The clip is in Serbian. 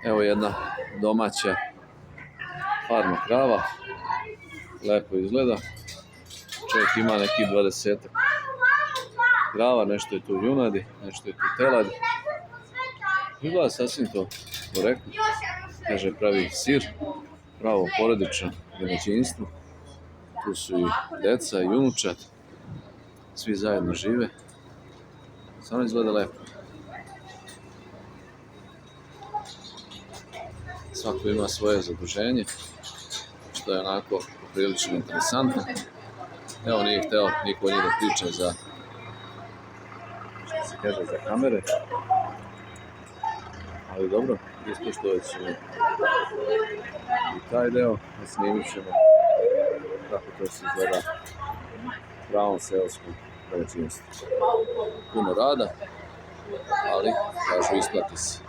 Evo jedna domaća farma krava. Lepo izgleda. Čovjek ima nekih 20 krava, nešto je tu junadi, nešto je tu teladi. Izgleda sasvim to korektno. Kaže, pravi sir, pravo porodično domaćinstvo. Tu su i deca i unučad. Svi zajedno žive. Samo izgleda lepo. Svako ima svoje zaduženje, što je onako prilično interesantno. Evo, nije hteo niko od njih da priča za, što se kaže, za kamere. Ali dobro, ispoštovat ćemo i taj deo, a snimit ćemo kako to se izgleda u pravom seoskom domaćinstvu. Puno rada, ali kažu isplati se.